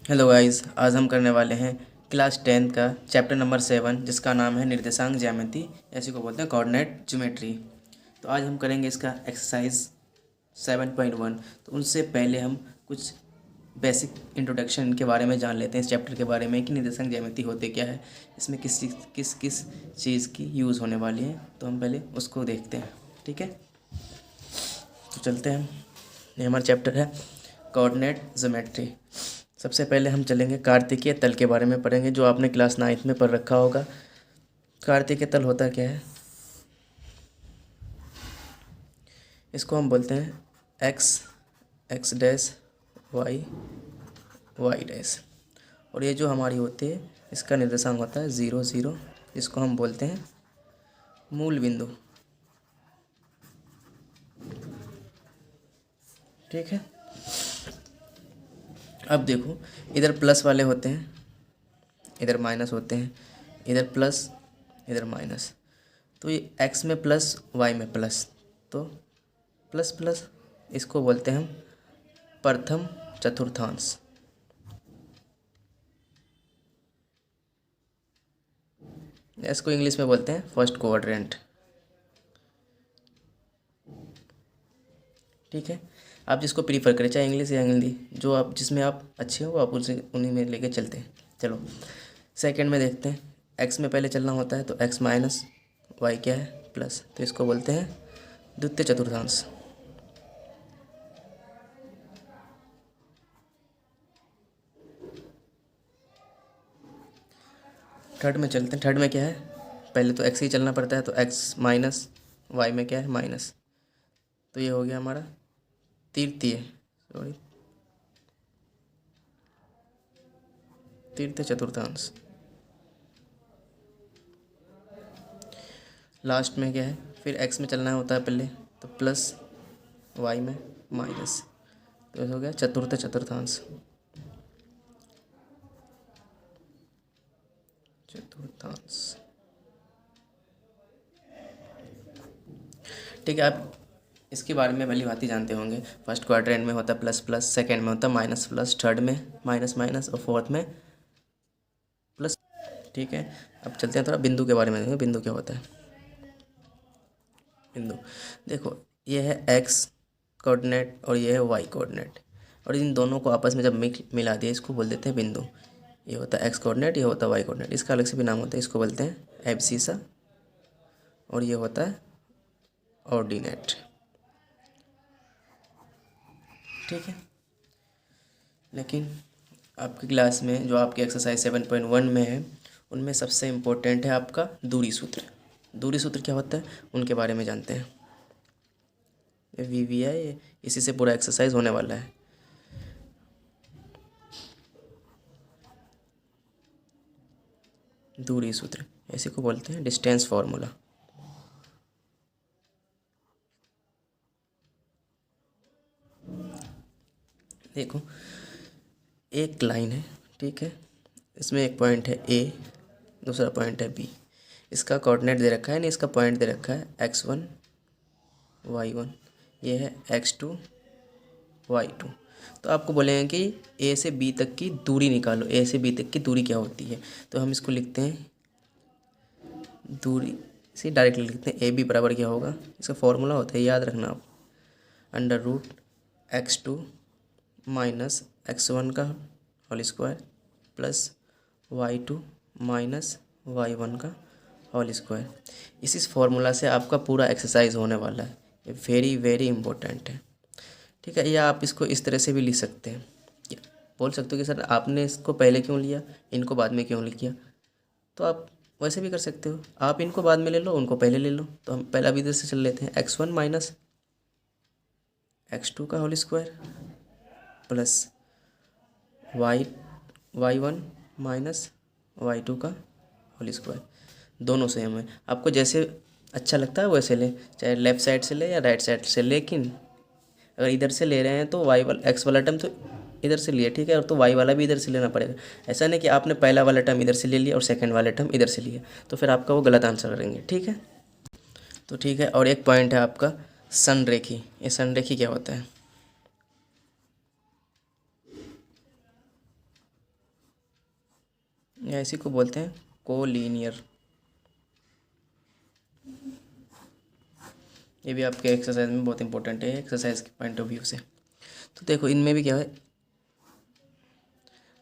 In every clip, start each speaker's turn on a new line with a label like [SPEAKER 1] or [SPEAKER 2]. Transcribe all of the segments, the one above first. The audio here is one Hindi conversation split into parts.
[SPEAKER 1] हेलो गाइस, आज हम करने वाले हैं क्लास 10 का चैप्टर नंबर 7 जिसका नाम है निर्देशांक ज्यामिति। ऐसे को बोलते हैं कोऑर्डिनेट ज्योमेट्री। तो आज हम करेंगे इसका एक्सरसाइज 7.1। तो उनसे पहले हम कुछ बेसिक इंट्रोडक्शन के बारे में जान लेते हैं, इस चैप्टर के बारे में कि निर्देशांक ज्यामिति होते क्या है, इसमें किस चीज़ की यूज़ होने वाली है। तो हम पहले उसको देखते हैं, ठीक है। तो चलते हैं, ये हमारा चैप्टर है कोऑर्डिनेट ज्योमेट्री। सबसे पहले हम चलेंगे कार्तिकीय तल के बारे में पढ़ेंगे, जो आपने क्लास 9th में पढ़ रखा होगा। कार्तिकीय तल होता क्या है, इसको हम बोलते हैं X, X dash, Y, Y dash. और ये जो हमारी होती है इसका निर्देशांक होता है 0 0, जिसको हम बोलते हैं मूल बिंदु, ठीक है। अब देखो, इधर प्लस वाले होते हैं, इधर माइनस होते हैं, इधर प्लस, इधर माइनस। तो ये एक्स में प्लस, वाई में प्लस, तो प्लस प्लस, इसको बोलते हैं हम प्रथम चतुर्थांश। इसको इंग्लिश में बोलते हैं फर्स्ट क्वाड्रेंट, ठीक है। आप जिसको प्रीफर करें, चाहे इंग्लिश या हिंदी, जो आप जिसमें आप अच्छे हो आप उसे उन्हीं में लेके चलते हैं। चलो सेकंड में देखते हैं। एक्स में पहले चलना होता है, तो एक्स माइनस वाई क्या है, प्लस, तो इसको बोलते हैं द्वितीय चतुर्थांश। थर्ड में चलते हैं। थर्ड में क्या है, पहले तो एक्स ही चलना पड़ता है, तो एक्स माइनस वाई में क्या है, माइनस, तो ये हो गया हमारा तृतीय, सॉरी, तृतीय चतुर्थांश। लास्ट में क्या है, फिर एक्स में चलना होता है पहले, तो प्लस वाई में माइनस, तो ये हो गया चतुर्थ चतुर्थांश, चतुर्थांश, ठीक है। आप इसके बारे में भली भांति जानते होंगे। फर्स्ट क्वाड्रेंट में होता है प्लस प्लस, सेकंड में होता है माइनस प्लस, थर्ड में माइनस माइनस और फोर्थ में प्लस, ठीक है। अब चलते हैं थोड़ा बिंदु के बारे में देखें, बिंदु क्या होता है। बिंदु देखो, ये है एक्स कोऑर्डिनेट और ये है वाई कोऑर्डिनेट, और इन दोनों को आपस में जब मिला दिया, इसको बोल देते हैं बिंदु। ये होता है एक्स कोऑर्डिनेट, ये होता है वाई कोऑर्डिनेट, इसका अलग से भी नाम होता है, इसको बोलते हैं एब्सिसा, और ये होता है ऑर्डिनेट, ठीक है। लेकिन आपकी क्लास में जो आपकी एक्सरसाइज 7.1 में है, उनमें सबसे इम्पोर्टेंट है आपका दूरी सूत्र। दूरी सूत्र क्या होता है उनके बारे में जानते हैं। VVI, इसी से पूरा एक्सरसाइज होने वाला है। दूरी सूत्र ऐसे को बोलते हैं डिस्टेंस फार्मूला। देखो, एक लाइन है, ठीक है, इसमें एक पॉइंट है A, दूसरा पॉइंट है B। इसका कोऑर्डिनेट दे रखा है, नहीं इसका पॉइंट दे रखा है x1 y1, ये है x2 y2। तो आपको बोलेंगे कि A से B तक की दूरी निकालो, A से B तक की दूरी क्या होती है। तो हम इसको लिखते हैं, दूरी से डायरेक्टली लिखते हैं AB बराबर क्या होगा, इसका फॉर्मूला होता है, याद रखना आप, under root x2 minus x1 का whole square plus y2 minus y1 का होल स्क्वायर। इसी फार्मूला से आपका पूरा एक्सरसाइज होने वाला है, ये वेरी वेरी इंपॉर्टेंट है, ठीक है। या आप इसको इस तरह से भी लिख सकते हैं, बोल सकते हो कि सर आपने इसको पहले क्यों लिया, इनको बाद में क्यों लिख किया। तो आप वैसे भी कर सकते हो, आप इनको बाद में ले लो, उनको पहले ले लो। तो हम पहला भी इधर से चल लेते हैं, x1 माइनस x2 का whole square plus y1 minus y2 का होल स्क्वायर। दोनों सेम है, आपको जैसे अच्छा लगता है वैसे ले, चाहे लेफ़्ट साइड से ले या राइट साइड से। लेकिन अगर इधर से ले रहे हैं तो वाई वाला एक्स वाला टर्म तो इधर से लिए, ठीक है, और तो वाई वाला भी इधर से लेना पड़ेगा। ऐसा नहीं कि आपने पहला वाला टर्म इधर से ले लिया और सेकंड वाला टर्म इधर से लिया, तो फिर आपका वो गलत आंसर करेंगे, ठीक है। तो ठीक है, और एक पॉइंट है आपका संरेखी। ये संरेखी क्या होता है, या इसी को बोलते हैं कोलिनियर। ये भी आपके एक्सरसाइज में बहुत इंपॉर्टेंट है, एक्सरसाइज के पॉइंट ऑफ व्यू से। तो देखो इनमें भी क्या है,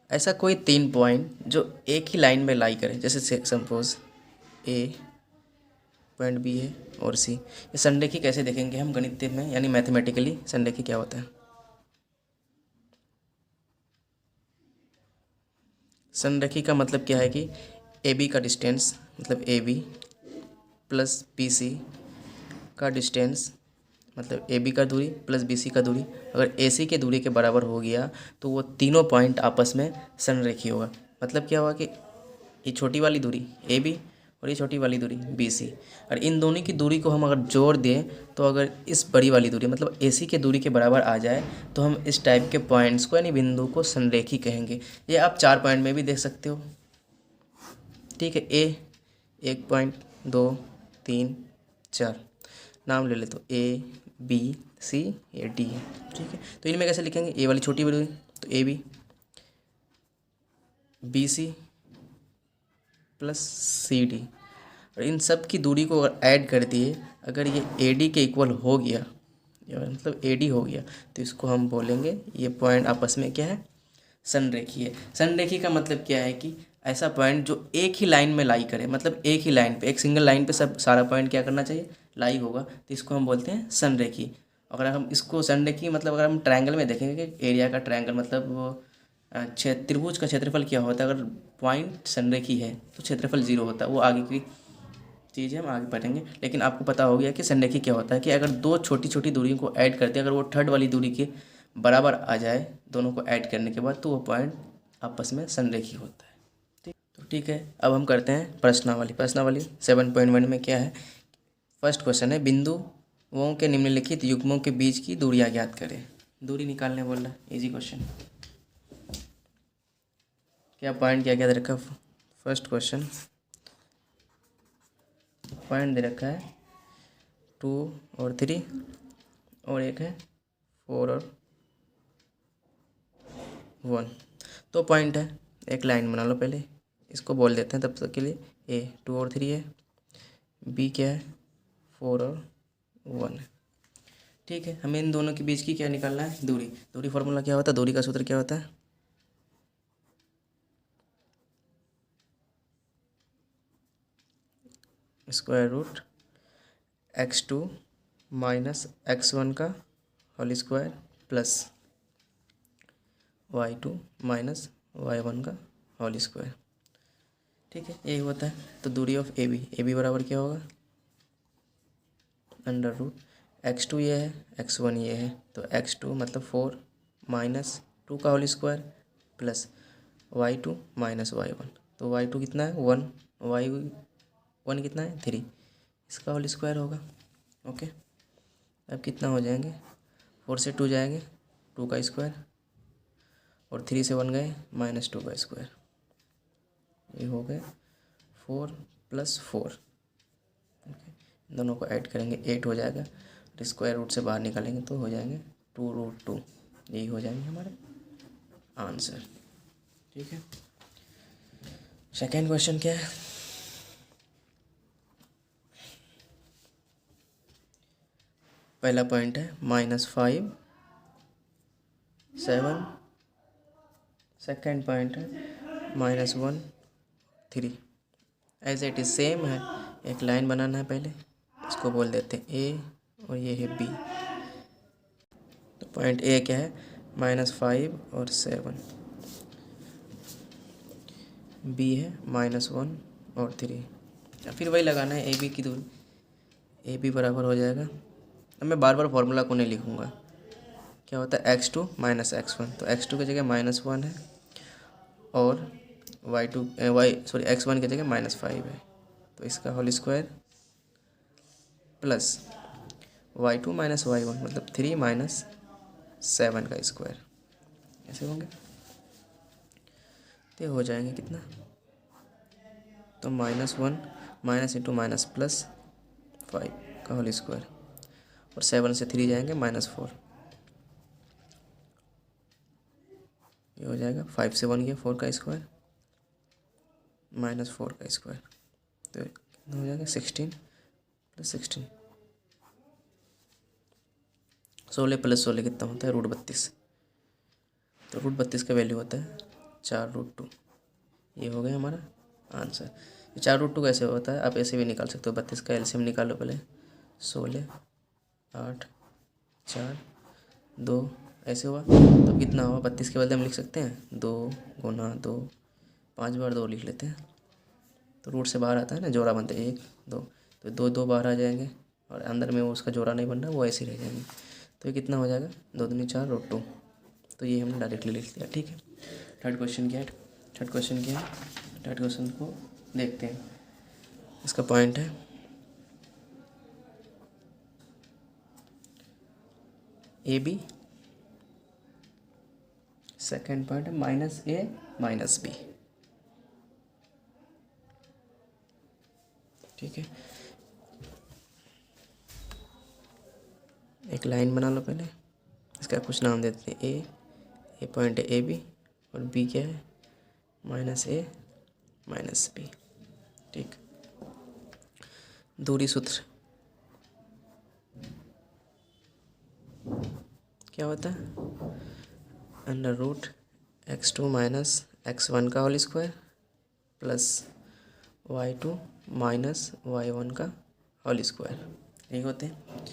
[SPEAKER 1] ऐसा कोई 3 पॉइंट जो एक ही लाइन में लाई करे, जैसे सपोज ए पॉइंट बी है और सी। ये संरेखी कैसे देखेंगे हम गणित में, यानी मैथमेटिकली संरेखी क्या होता है। संरेखी का मतलब क्या है कि ए बी का डिस्टेंस, मतलब A B plus B C का डिस्टेंस, मतलब ए बी का दूरी प्लस बी सी का दूरी, अगर ए सी के दूरी के बराबर हो गया तो वो तीनों पॉइंट आपस में संरेखी होगा। मतलब क्या हुआ कि ये छोटी वाली दूरी ए बी और ये छोटी वाली दूरी बी सी, और इन दोनों की दूरी को हम अगर जोड़ दें तो अगर इस बड़ी वाली दूरी मतलब ए सी के दूरी के बराबर आ जाए तो हम इस टाइप के पॉइंट्स को यानी बिंदु को संरेखी कहेंगे। ये आप 4 पॉइंट में भी देख सकते हो। ठीक है, ए 1 पॉइंट 2 3 4 नाम ले ले, तो ए बी सी ये डी है। ठीक है, तो इनमें कैसे लिखेंगे, ए वाली छोटी दूरी तो A B C plus C D, और इन सब की दूरी को अगर ऐड कर दिए, अगर ये ए डी के इक्वल हो गया, या मतलब ए डी हो गया, तो इसको हम बोलेंगे ये पॉइंट आपस में क्या है, संरेखी है। संरेखी का मतलब क्या है कि ऐसा पॉइंट जो एक ही लाइन में लाई करे, मतलब एक ही लाइन पे, एक सिंगल लाइन पे सब सारा पॉइंट क्या करना चाहिए, लाई होगा, तो इसको हम बोलते हैं संरेखी। अगर हम इसको संरेखी मतलब अगर हम ट्रायंगल में देखेंगे कि एरिया का ट्रायंगल मतलब वो त्रिभुज का क्षेत्रफल क्या होता है, अगर पॉइंट संरेखी है तो क्षेत्रफल 0 होता है। वो आगे की चीज़ है, हम आगे पढ़ेंगे, लेकिन आपको पता हो गया कि संरेखी क्या होता है कि अगर दो छोटी छोटी दूरियों को ऐड करते हैं, अगर वो थर्ड वाली दूरी के बराबर आ जाए दोनों को ऐड करने के बाद, तो वो पॉइंट आपस में संरेखी होता है। ठीक, तो ठीक है, अब हम करते हैं प्रश्नावली 7.1 में क्या है। फर्स्ट क्वेश्चन है, बिंदुओं के निम्नलिखित युग्मों के बीच की दूरियां ज्ञात करें। दूरी निकालने बोल रहा है, इजी क्वेश्चन। क्या पॉइंट क्या क्या दे रखा है, फर्स्ट क्वेश्चन पॉइंट दे रखा है 2 और 3 और एक है 4 और 1। तो पॉइंट है, एक लाइन बना लो पहले, इसको बोल देते हैं तब तक के लिए। ए 2 और 3 है, बी क्या है 4 और 1 है। ठीक है, हमें इन दोनों के बीच की क्या निकालना है, दूरी फार्मूला क्या होता है, दूरी का सूत्र क्या होता है, square root x2 minus x1 का whole square plus y2 minus y1 का होल स्क्वायर। ठीक है, यही होता है। तो दूरी ऑफ ए बी बराबर क्या होगा, अंडर रूट x2 ये है, x1 ये है, तो x2 मतलब 4 माइनस 2 का whole square plus y2 minus y1, तो y2 कितना है 1, y1 कितना है 3, इसका होल स्क्वायर होगा। ओके, अब कितना हो जाएंगे, 4 से 2 जाएंगे 2 का स्क्वायर, और 3 से 1 गए -2 का स्क्वायर, ये हो गए 4 + 4। ओके, दोनों को ऐड करेंगे 8 हो जाएगा, स्क्वायर रूट से बाहर निकालेंगे तो हो जाएंगे 2√2, यही हो जाएंगे हमारे आंसर। ठीक है, सेकेंड क्वेश्चन क्या है, पहला पॉइंट है -5 7, सेकेंड पॉइंट है -1 3। ऐसे इट इज सेम है, एक लाइन बनाना है पहले, इसको बोल देते हैं ए और ये है बी। तो पॉइंट ए क्या है -5 और 7, बी है -1 और 3, या फिर वही लगाना है ए बी की दूरी, ए बी बराबर हो जाएगा। अब मैं बार बार फार्मूला को नहीं लिखूँगा, क्या होता है x2 माइनस x1, तो x2 की जगह -1 है और x1 की जगह -5 है, तो इसका whole square plus y2 minus y1 मतलब 3 माइनस 7 का स्क्वायर, ऐसे होंगे तो हो जाएंगे कितना, तो -1 माइनस इंटू माइनस प्लस 5 का होल स्क्वायर, और 7 से 3 जाएंगे -4, ये हो जाएगा 5 से 1 गया 4 का स्क्वायर, -4 का स्क्वायर, तो कितना हो जाएगा 16 + 16, 16 + 16 कितना होता है √32। तो √32 का वैल्यू होता है 4√2। ये हो गया हमारा आंसर। 4√2 कैसे होता है आप ऐसे भी निकाल सकते हो। 32 का एलसीएम निकालो पहले। 16, 8, 4, 2 ऐसे हुआ तो कितना हुआ। 32 के बदले हम लिख सकते हैं 2 × 2, 5 बार 2 लिख लेते हैं, तो रूट से बाहर आता है ना, जोड़ा बनते हैं 1 2, तो 2 2 बाहर आ जाएंगे और अंदर में वो उसका जोड़ा नहीं बन रहा, वो ऐसे ही रह जाएंगे। तो ये कितना हो जाएगा 2 दूनी 4√2। तो ये हमने डायरेक्टली लिख दिया। ठीक है, थर्ड क्वेश्चन क्या है। थर्ड क्वेश्चन को देखते हैं। इसका पॉइंट है AB, सेकेंड पॉइंट है -A - B। ठीक है, एक लाइन बना लो पहले, इसका कुछ नाम देते हैं। ए पॉइंट है AB और B क्या है -A - B। ठीक, दूरी सूत्र क्या होता है √x2 - x1 का whole square plus y2 - y1 का होल स्क्वायर, यही होते हैं।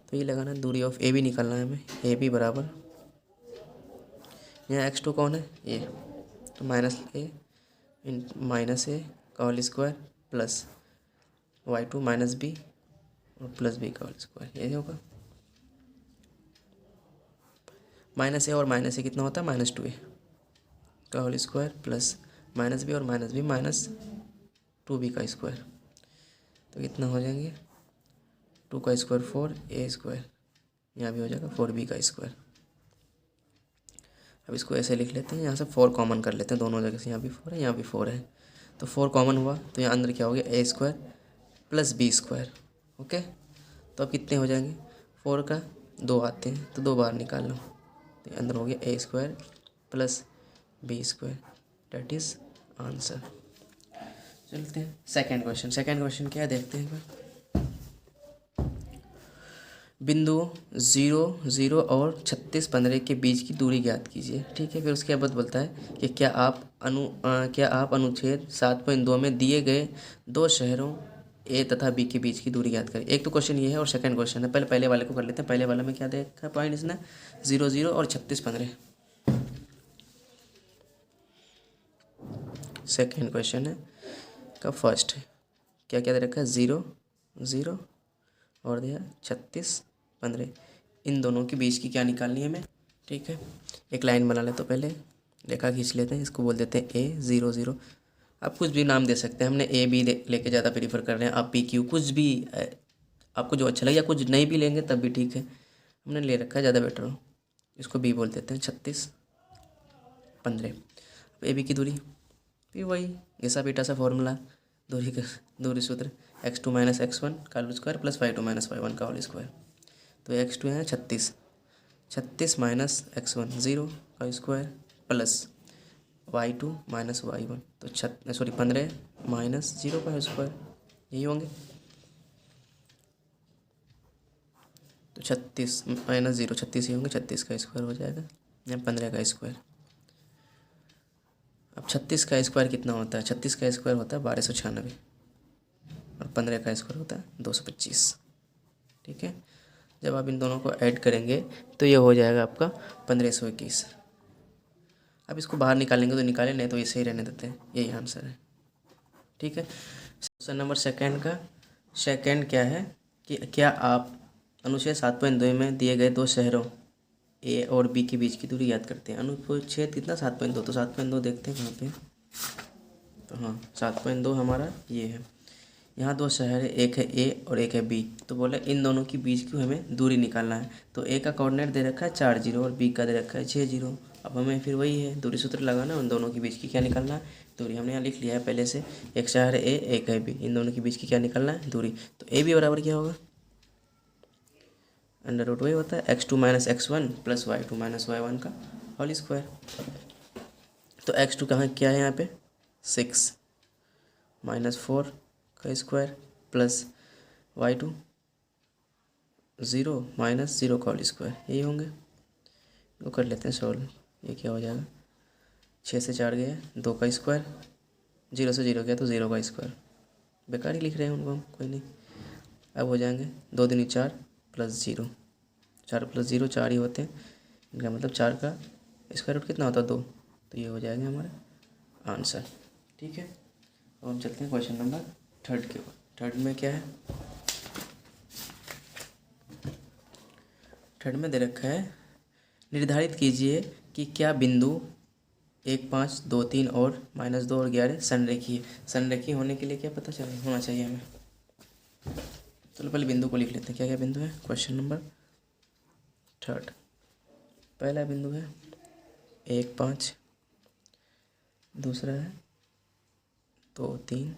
[SPEAKER 1] तो ये लगाना, दूरी ऑफ AB निकालना है हमें। AB बराबर, यहाँ x2 कौन है ये, तो -A का whole square plus y2 - B और प्लस B का होल स्क्वायर, यही होगा। -A और -A कितना होता है -2A का होल स्क्वायर प्लस -B और -B -2B का स्क्वायर, तो कितना हो जाएंगे 2 का स्क्वायर 4A स्क्वायर, यहाँ भी हो जाएगा 4B का स्क्वायर। अब इसको ऐसे लिख लेते हैं, यहाँ से 4 कॉमन कर लेते हैं दोनों जगह से, यहाँ भी 4 है यहाँ भी 4 है, तो 4 कॉमन हुआ तो यहाँ अंदर क्या हो गया A square plus B square. Okay, तो अब कितने हो जाएंगे 4 का 2 आते हैं तो 2 बाहर निकाल लो, तो अंदर हो गया A square plus B square, that is answer. चलते हैं सेकेंड क्वेश्चन क्या है देखते हैं एक बार। बिंदु 0 0 और 36 15 के बीच की दूरी ज्ञात कीजिए। ठीक है, फिर उसके बाद बोलता है कि क्या आप अनुच्छेद 7.2 में दिए गए दो शहरों A तथा B के बीच की दूरी ज्ञात करें। एक तो क्वेश्चन ये है और सेकंड क्वेश्चन है। पहले वाले को कर लेते हैं। पहले वाले में क्या देखा पॉइंट इसने 0 0 और 36 15। सेकेंड क्वेश्चन है का फर्स्ट है, क्या क्या दे रखा है 0 0 और दिया 36 15, इन दोनों के बीच की क्या निकालनी है हमें। ठीक है, एक लाइन बना ले तो पहले रेखा खींच लेते हैं, इसको बोल देते हैं A 0 0। आप कुछ भी नाम दे सकते हैं, हमने A B लेके ज़्यादा प्रीफर कर रहे हैं। आप PQ कुछ भी आपको जो अच्छा लगे, या कुछ नहीं भी लेंगे तब भी ठीक है, हमने ले रखा है ज़्यादा बेटर हो। इसको B बोल देते हैं 36 15। AB की दूरी भी वही घिसा पीटा सा फॉर्मूला, दूरी सूत्र x2 - x1 का whole square plus y2 - y1 का होल स्क्वायर। तो x2 है 36 - x1 0 का स्क्वायर प्लस y2 - y1, तो 15 - 0 का स्क्वायर, यही होंगे। तो 36 - 0 36 ही होंगे, 36 का स्क्वायर हो जाएगा या 15 का स्क्वायर। अब 36 का स्क्वायर कितना होता है, 36 का स्क्वायर होता है 1296 और 15 का स्क्वायर होता है 225। ठीक है, जब आप इन दोनों को ऐड करेंगे तो ये हो जाएगा आपका 1521। अब इसको बाहर निकालेंगे तो निकालें, नहीं तो इसे ही रहने देते हैं, यही आंसर है। ठीक है, क्वेश्चन नंबर सेकंड क्या है कि क्या आप अनुच्छेद 7.2 में दिए गए दो शहरों A और B के बीच की दूरी याद करते हैं। अनुच्छेद कितना 7.2, तो 7.2 देखते हैं कहाँ पे, तो हाँ 7.2 हमारा ये है। यहाँ दो शहर है, एक है A और एक है B, तो बोला इन दोनों के बीच की हमें दूरी निकालना है। तो A का कोऑर्डिनेट दे रखा है 4 0 और B का दे रखा है 6 0। अब हमें फिर वही है दूरी सूत्र लगाना, उन दोनों के बीच की क्या निकालना है दूरी। हमने यहाँ लिख लिया है पहले से, एक शहर है A एक है B, इन दोनों के बीच की क्या निकालना है दूरी। तो AB बराबर क्या होगा √ वही होता है x2 - x1 plus y2 - y1 का होल स्क्वायर। तो x2 कहाँ क्या है यहाँ पे 6 -4 का स्क्वायर प्लस y2 0 -0 का होल स्क्वायर, यही होंगे। तो कर लेते हैं सॉल्व। ये क्या हो जाएगा, 6 से 4 गया 2 का स्क्वायर, 0 से 0 गया तो 0 का स्क्वायर, बेकार ही लिख रहे हैं उनको हम, कोई नहीं। अब हो जाएंगे 2 दूनी 4 प्लस 0, 4 प्लस 0 4 ही होते हैं, इनका मतलब 4 का स्क्वायर रूट कितना होता है 2, तो ये हो जाएगा हमारा आंसर। ठीक है, अब हम चलते हैं क्वेश्चन नंबर 3 के ऊपर। 3 में क्या है, 3 में दे रखा है, निर्धारित कीजिए कि क्या बिंदु 1 5 2 3 और -2 और 11 संरेखीय है। संरेखीय होने के लिए क्या पता चले होना चाहिए हमें। चलो पहले बिंदु को लिख लेते हैं, क्या क्या बिंदु है। क्वेश्चन नंबर 3, पहला बिंदु है 1 5, दूसरा है 2 3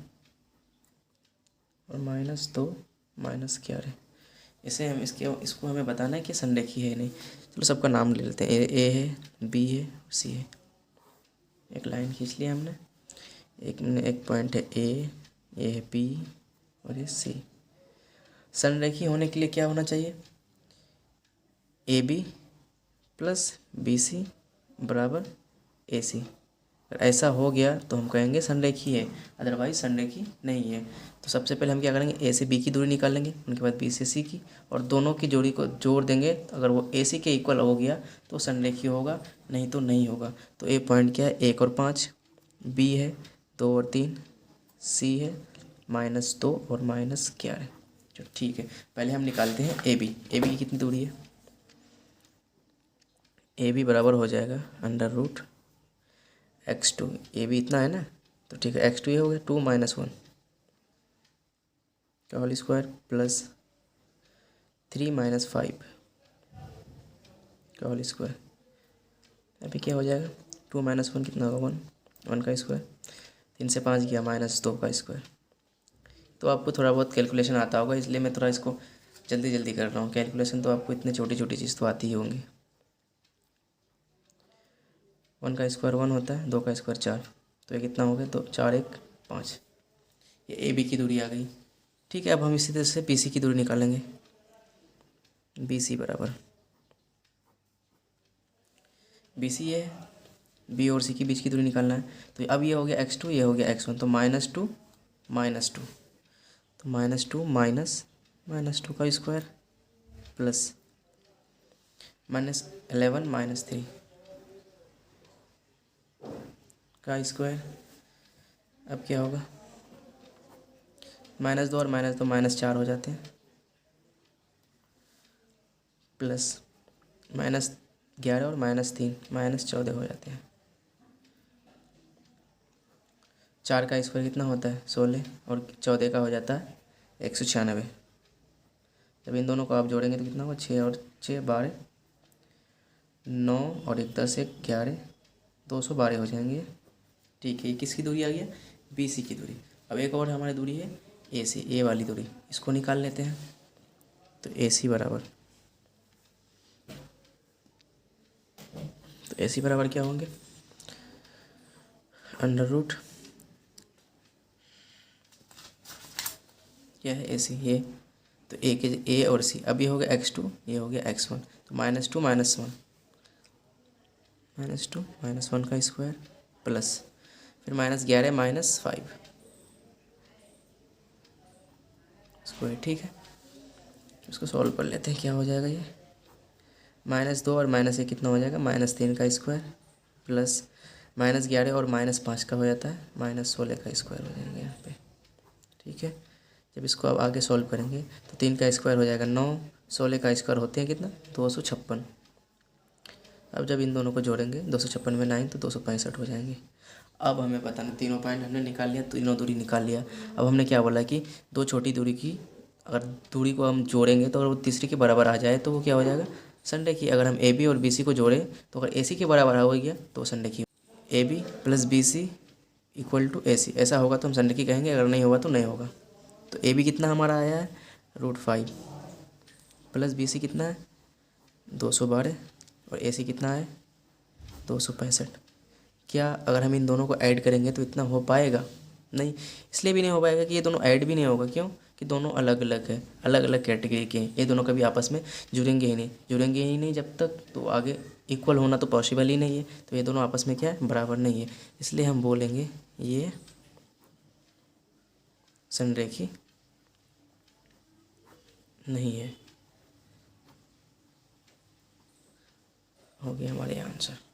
[SPEAKER 1] और -2 -11। इसे हम इसको हमें बताना है कि संरेखीय है नहीं। चलो सबका नाम ले लेते हैं, ए है, बी है, सी है। एक लाइन खींच लिया हमने, एक पॉइंट है ए, ये है बी और ये सी। संरेखीय होने के लिए क्या होना चाहिए, A B plus B C बराबर ए सी। अगर ऐसा हो गया तो हम कहेंगे संरेखीय है, अदरवाइज संरेखीय नहीं है। तो सबसे पहले हम क्या करेंगे, ए से बी की दूरी निकाल लेंगे, उनके बाद बी से सी की, और दोनों की जोड़ी को जोड़ देंगे। तो अगर वो ए सी के इक्वल हो गया तो संरेखीय होगा, नहीं तो नहीं होगा। तो ए पॉइंट क्या है, 1 और 5, बी है 2 और 3, सी है -2 और -11। चलो ठीक है, पहले हम निकालते हैं ए बी। ए बी की कितनी दूरी है, ए बी बराबर हो जाएगा √x2। ए बी इतना है ना, तो ठीक है, x2 ये हो गया 2 - 1 का होल स्क्वायर प्लस 3 - 5 का होल स्क्वायर। अभी क्या हो जाएगा, 2 - 1 कितना होगा, 1 का स्क्वायर, 3 से 5 गया -2 का स्क्वायर। तो आपको थोड़ा बहुत कैलकुलेशन आता होगा, इसलिए मैं थोड़ा इसको जल्दी जल्दी कर रहा हूँ। कैलकुलेशन तो आपको इतनी छोटी छोटी चीज़ तो आती ही होंगी। 1 का स्क्वायर 1 होता है, 2 का स्क्वायर 4, तो ये कितना हो गया, तो 4 1 5। ये ए बी की दूरी आ गई। ठीक है, अब हम इसी तरह से बी सी की दूरी निकालेंगे। बी सी बराबर, बी सी है, बी और सी के बीच की दूरी निकालना है। तो अब ये हो गया x2, ये हो गया x1, तो -2 -2, तो -2 -2 का स्क्वायर प्लस -11 -3 का स्क्वायर। अब क्या होगा, -2 और -2 -4 हो जाते हैं, प्लस -11 और -3 -14 हो जाते हैं। 4 का स्क्वायर कितना होता है, 16, और 14 का हो जाता है 196। जब इन दोनों को आप जोड़ेंगे तो कितना होगा, 6 और 6 12, 9 और 1 10 1 11, 212 हो जाएंगे। ठीक है, ये किसकी दूरी आ गया, बी सी की दूरी। अब एक और हमारी दूरी है ए सी, ए वाली दूरी, इसको निकाल लेते हैं। तो ए सी बराबर, तो ए सी बराबर क्या होंगे, √ क्या है ए सी, ये तो ए के ए और सी। अब ये हो गया x2, ये हो गया x1, तो -2 -1 -2 का स्क्वायर प्लस फिर -11 -5 स्क्वायर। ठीक है, इसको सॉल्व कर लेते हैं, क्या हो जाएगा ये, -2 और -1 कितना हो जाएगा, -3 का स्क्वायर प्लस -11 और -5 का हो जाता है -16 का स्क्वायर हो जाएंगे यहाँ पे। ठीक है, जब इसको आप आगे सॉल्व करेंगे तो 3 का स्क्वायर हो जाएगा 9, 16 का स्क्वायर होते हैं कितना, 256। अब जब इन दोनों को जोड़ेंगे 256 में 9 तो 265 हो जाएंगे। अब हमें पता नहीं, तीनों पॉइंट हमने निकाल लिया, तीनों दूरी निकाल लिया। अब हमने क्या बोला कि दो छोटी दूरी की अगर दूरी को हम जोड़ेंगे तो अगर वो तीसरी के बराबर आ जाए तो वो क्या हो जाएगा, संरेखीय। अगर हम ए बी और बी सी को जोड़ें तो अगर ए सी के बराबर हो गया तो संरेखीय। A B plus B C equal to A C, ऐसा होगा तो हम संरेखीय कहेंगे, अगर नहीं होगा तो नहीं होगा। तो ए बी कितना हमारा आया है √5 प्लस बी सी कितना है 212 और ए सी कितना है 265। क्या अगर हम इन दोनों को ऐड करेंगे तो इतना हो पाएगा, नहीं, इसलिए भी नहीं हो पाएगा कि ये दोनों ऐड भी नहीं होगा। क्यों? कि दोनों अलग अलग है, अलग अलग कैटेगरी के हैं, ये दोनों कभी आपस में जुड़ेंगे ही नहीं जब तक, तो आगे इक्वल होना तो पॉसिबल ही नहीं है। तो ये दोनों आपस में क्या है, बराबर नहीं है। इसलिए हम बोलेंगे ये संरेखी नहीं है। हो गया हमारे आंसर।